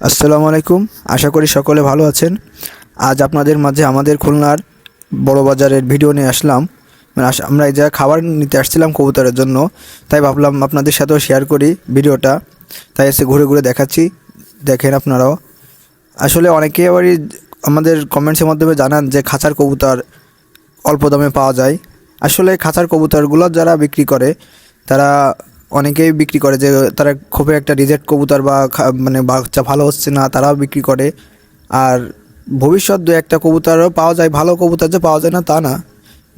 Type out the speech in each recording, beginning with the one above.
আসসালামু আলাইকুম। আশা করি সকলে ভালো আছেন। আজ আপনাদের মাঝে আমাদের খুলনার বড় বাজারের ভিডিও নিয়ে আসলাম। আমরা এই জায়গায় খাবার নিতে আসছিলাম কবুতরের জন্য, তাই ভাবলাম আপনাদের সাথেও শেয়ার করি ভিডিওটা। তাই এসে ঘুরে ঘুরে দেখাচ্ছি, দেখেন আপনারাও। আসলে অনেকেই আবারই আমাদের কমেন্টসের মাধ্যমে জানান যে খাঁচার কবুতর অল্প দামে পাওয়া যায়। আসলে খাঁচার কবুতরগুলো যারা বিক্রি করে তারা অনেকেই বিক্রি করে যে তারা খুবই একটা রিজেক্ট কবুতর বা মানে বাচ্চা ভালো হচ্ছে না তারাও বিক্রি করে। আর ভবিষ্যৎ দু একটা কবুতরও পাওয়া যায়, ভালো কবুতর যে পাওয়া যায় না তা না,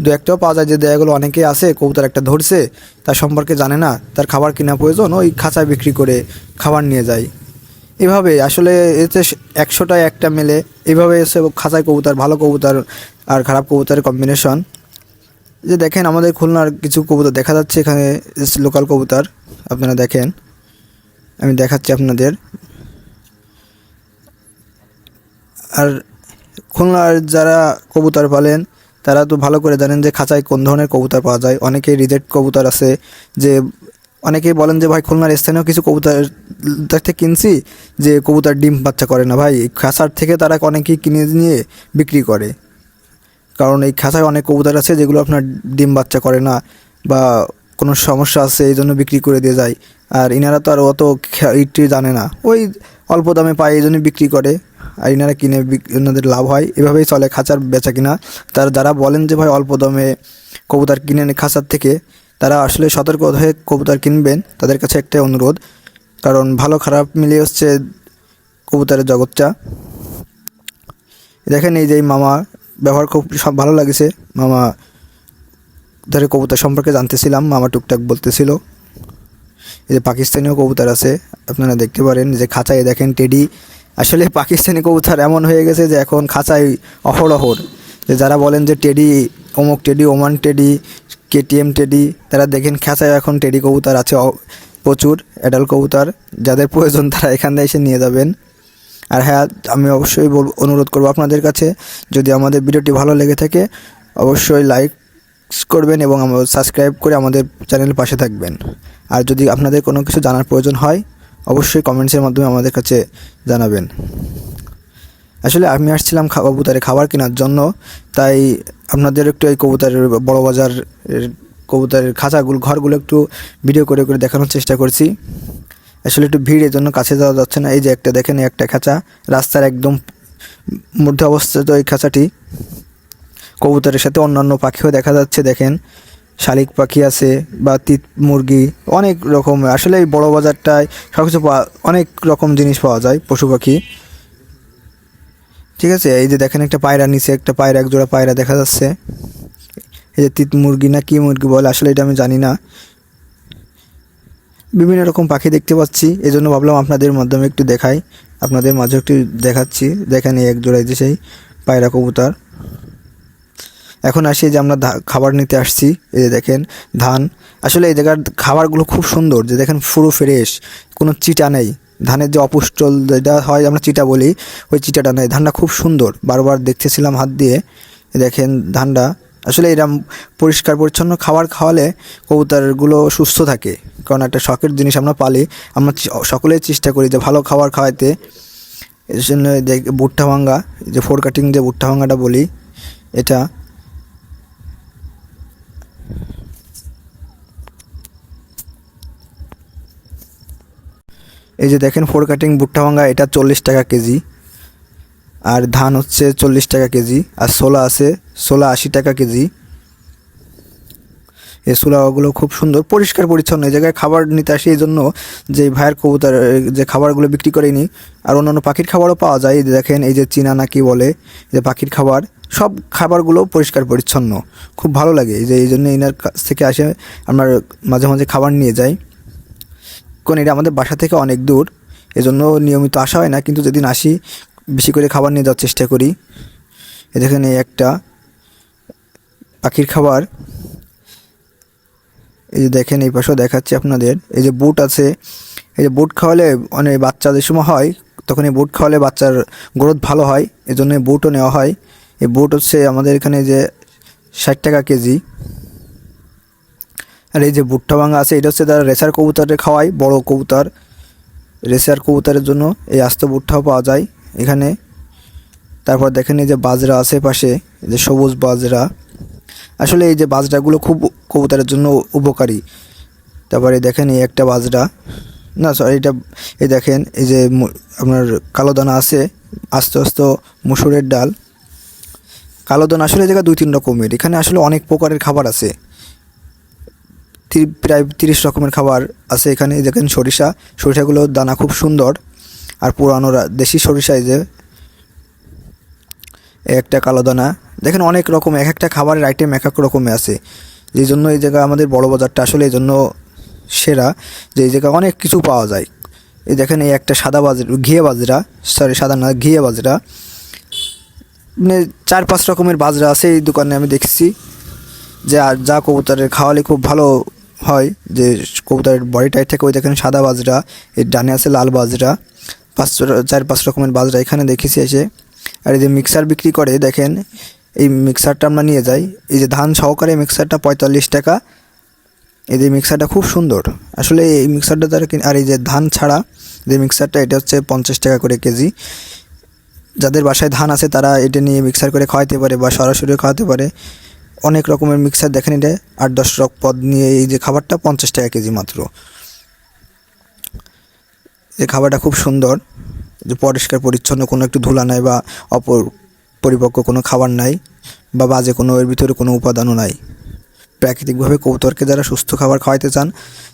দু একটাও পাওয়া যায় যে দেয়াগুলো অনেকেই আছে কবুতর একটা ধরছে তার সম্পর্কে জানে না, তার খাবার কেনা প্রয়োজন, ওই খাঁচায় বিক্রি করে খাবার নিয়ে যায়। এভাবে আসলে এতে 100টায় একটা মেলে, এভাবে এসে খাঁচায় কবুতর, ভালো কবুতর আর খারাপ কবুতরের কম্বিনেশন। যে দেখেন আমাদের খুলনার কিছু কবুতর দেখা যাচ্ছে এখানে, লোকাল কবুতর আপনারা দেখেন, আমি দেখাচ্ছি আপনাদের। আর খুলনার যারা কবুতর পালেন তারা তো ভালো করে জানেন যে খাঁচায় কোন ধরনের কবুতর পাওয়া যায়। অনেকেই রিজেক্ট কবুতর আছে, যে অনেকেই বলেন যে ভাই খুলনার স্থানীয় কিছু কবুতর থেকে কিনছি যে কবুতর ডিম বাচ্চা করে না। ভাই খাঁচার থেকে তারা অনেকেই কিনে নিয়ে বিক্রি করে, কারণ এই খাঁচায় অনেক কবুতর আছে যেগুলো আপনার ডিম বাচ্চা করে না বা কোনো সমস্যা আছে এই জন্য বিক্রি করে দিয়ে যায়। আর ইনারা তো আর অত ইটি জানে না, ওই অল্প দামে পায় এই জন্য বিক্রি করে, আর ইনারা কিনে ওনাদের লাভ হয়। এভাবেই চলে খাঁচার বেচা কিনা। তার যারা বলেন যে ভাই অল্প দামে কবুতর কিনে খাঁচার থেকে, তারা আসলে সতর্ক হয়ে কবুতর কিনবেন। তাদের কাছে একটাই অনুরোধ, কারণ ভালো খারাপ মিলিয়ে হচ্ছে কবুতরের জগৎটা। দেখেন এই যে মামা ব্যবহার খুব সব ভালো লাগছে। মামা ধরে কবুতর সম্পর্কে জানতেছিলাম, মামা টুকটাক বলতেছিল। এই যে পাকিস্তানিও কবুতর আছে আপনারা দেখতে পারেন, যে খাঁচায় দেখেন টেডি। আসলে পাকিস্তানি কবুতর এমন হয়ে গেছে যে এখন খাঁচায় অহরহর। যে যারা বলেন যে টেডি, অমুক teddy, Oman teddy, KTM teddy, তারা দেখেন খাঁচায় এখন টেডি কবুতর আছে প্রচুর, অ্যাডাল্ট কবুতর। যাদের প্রয়োজন তারা এখান থেকে এসে নিয়ে যাবেন। আর হ্যাঁ, আমি অবশ্যই অনুরোধ করবো আপনাদের কাছে, যদি আমাদের ভিডিওটি ভালো লেগে থাকে অবশ্যই লাইক করবেন এবং সাবস্ক্রাইব করে আমাদের চ্যানেলের পাশে থাকবেন। আর যদি আপনাদের কোনো কিছু জানার প্রয়োজন হয় অবশ্যই কমেন্টসের মাধ্যমে আমাদের কাছে জানাবেন। আসলে আমি আসছিলাম কবুতরে খাবার কেনার জন্য, তাই আপনাদের একটু এই কবুতরের বড় বাজার কবুতরের খাঁচাগুলো, ঘরগুলো একটু ভিডিও করে করে দেখানোর চেষ্টা করছি। আসলে একটু ভিড়, এর জন্য কাছে যাওয়া যাচ্ছে না। এই যে একটা দেখেন, একটা খাঁচা রাস্তার একদম মধ্যে অবস্থিত এই খাঁচাটি। কবুতরের সাথে অন্যান্য পাখিও দেখা যাচ্ছে, দেখেন শালিক পাখি আছে বা তিত মুরগি, অনেক রকম। আসলে এই বড় বাজারটায় সব কিছু অনেক রকম জিনিস পাওয়া যায়, পশু পাখি। ঠিক আছে, এই যে দেখেন একটা পায়রা, নিচে একটা পায়রা, একজোড়া পায়রা দেখা যাচ্ছে। এই যে তিত মুরগি না কি মুরগি বলে আসলে এটা আমি জানি না। বিভিন্ন রকম পাখি দেখতে পাচ্ছি, এই জন্য ভাবলাম আপনাদের মাধ্যমে একটু দেখাই, আপনাদের মাঝে একটু দেখাচ্ছি। দেখেন এই এক জোড়াই যে সেই পায়রা কবুতর। এখন আসি যে আমরা খাবার নিতে আসছি। এই যে দেখেন ধান, আসলে এই জায়গার খাবারগুলো খুব সুন্দর, যে দেখেন পুরো ফ্রেশ, কোনো চিটা নেই। ধানের যে অপুষ্টল যেটা হয় আমরা চিটা বলি, ওই চিটাটা নেই। ধানটা খুব সুন্দর, বারবার দেখতেছিলাম হাত দিয়ে। দেখেন ধানটা আসলে এরকম পরিষ্কার পরিচ্ছন্ন খাবার খাওয়ালে কবুতরগুলো সুস্থ থাকে, কারণ একটা শখের জিনিস আমরা পালি। আমরা সকলেই চেষ্টা করি যে ভালো খাবার খাওয়াইতে। এই জন্য ভুট্টা ভাঙ্গা, যে ফোর কাটিং যে ভুট্টা ভাঙ্গাটা বলি, এটা এই যে দেখেন ফোর কাটিং ভুট্টা ভাঙ্গা, এটা 40 টাকা কেজি। আর ধান হচ্ছে 40 টাকা কেজি। আর ছোলা আছে, ছোলা 80 টাকা কেজি। এই ছোলাগুলো খুব সুন্দর পরিষ্কার পরিচ্ছন্ন। এই জায়গায় খাবার নিতে আসি এই জন্য যে ভাইয়ের কবুতর যে খাবারগুলো বিক্রি করেনি, আর অন্যান্য পাখির খাবারও পাওয়া যায়। এই যে দেখেন এই যে চীনা না কি বলে, যে পাখির খাবার, সব খাবারগুলো পরিষ্কার পরিচ্ছন্ন, খুব ভালো লাগে। এই যে এই জন্য এনার কাছ থেকে আসে আমরা মাঝে মাঝে খাবার নিয়ে যাই, কারণ এটা আমাদের বাসা থেকে অনেক দূর, এজন্য নিয়মিত আসা হয় না, কিন্তু যেদিন আসি বেশি করে খাবার নিয়ে যাওয়ার চেষ্টা করি। এ দেখেন এই একটা পাখির খাবার। এই যে দেখেন এই পাশেও দেখাচ্ছি আপনাদের, এই যে বুট আছে। এই যে বুট খাওয়ালে অনেক বাচ্চা যে সময় হয় তখন এই বুট খাওয়ালে বাচ্চার গ্রোথ ভালো হয়, এজন্য বুটও নেওয়া হয়। এই বুট হচ্ছে আমাদের এখানে যে 60 টাকা কেজি। আর এই যে ভুট্টা ভাঙা আছে, এটা হচ্ছে তারা রেসার কবুতরে খাওয়ায়, বড় কবুতর। রেসার কবুতরের জন্য এই আস্ত ভুট্টাও পাওয়া যায় এখানে। তারপর দেখেন এই যে বাজরা আছে পাশে, এই যে সবুজ বাজরা। আসলে এই যে বাজরাগুলো খুব কবুতরের জন্য উপকারী। তারপরে দেখেন এই একটা বাজরা, না সরি এটা, এই দেখেন এই যে আপনার কালো দানা আছে, আস্তে আস্তে মুসুরের ডাল। কালো দানা আসলে এই জায়গায় 2-3 রকমের, এখানে আসলে অনেক প্রকারের খাবার আছে, প্রায় 30 রকমের খাবার আছে এখানে। দেখেন সরিষাগুলোর দানা খুব সুন্দর, আর পুরানো দেশি সরিষা। এই যে একটা কালো দানা, দেখেন অনেক রকম, এক একটা খাবারের আইটেম এক এক রকমের আছে। যেই জন্য এই জায়গা আমাদের বড় বাজারটা আসলে এই জন্য সেরা, যে এই জায়গায় অনেক কিছু পাওয়া যায়। এই দেখেন এই একটা সাদা বাজরা, ঘিয়ে বাজরা, সরি সাদা না ঘিয়ে বাজরা, মানে 4-5 রকমের বাজরা আছে এই দোকানে আমি দেখছি। যে আর যা কবুতরের খাওয়ালে খুব ভালো হয়, যে কবুতরের বডি টাইট থাকে। ওই দেখেন সাদা বাজরা, এর ডানে আছে লাল বাজরা, 4-5 রকমের বাজরা এখানে দেখেছি এসে। আর এই যে মিক্সার বিক্রি করে, দেখেন এই মিক্সারটা আমরা নিয়ে যাই। এই যে ধান সহকারে মিক্সারটা 45 টাকা। এই যে মিক্সারটা খুব সুন্দর আসলে, এই মিক্সারটা তারা আর এই যে ধান ছাড়া যে মিক্সারটা, এটা হচ্ছে 50 টাকা করে কেজি। যাদের বাসায় ধান আছে তারা এটা নিয়ে মিক্সার করে খাওয়াতে পারে বা সরাসরি খাওয়াতে পারে। অনেক রকমের মিক্সার দেখেন, এটা 8-10 পদ নিয়ে এই যে খাবারটা 50 টাকা কেজি মাত্র। এই খাবারটা খুব সুন্দর, যে পরিষ্কার পরিচ্ছন্ন, কোনো একটু ধুলা নাই বা পরিপক্ক কোনো খাবার নাই, বা বাজে কোনো এর ভিতরে কোনো উপাদানও নাই। প্রাকৃতিকভাবে কবুতরকে যারা সুস্থ খাবার খাওয়াইতে চান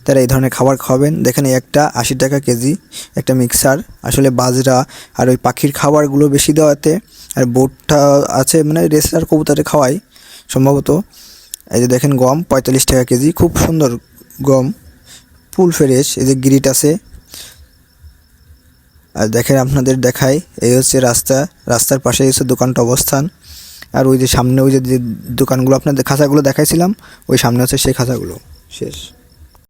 তারা এই ধরনের খাবার খাওয়াবেন। দেখেন এই একটা 80 টাকা কেজি একটা মিক্সার। আসলে বাজরা আর ওই পাখির খাবারগুলো বেশি দেওয়াতে, আর ভুট্টা আছে মানে রেসার কবুতরে খাওয়াই সম্ভবত। এই যে দেখেন গম 45 টাকা কেজি, খুব সুন্দর গম, ফুল ফ্রেশ। এই যে গ্রিট আছে। আর দেখেন আপনাদের দেখাই, এই হচ্ছে রাস্তার পাশে হচ্ছে দোকানটা অবস্থান। আর ওই যে সামনে ওই যে দোকানগুলো আপনাদের খাঁচাগুলো দেখাইছিলাম, ওই সামনে হচ্ছে সেই খাঁচাগুলো শেষ।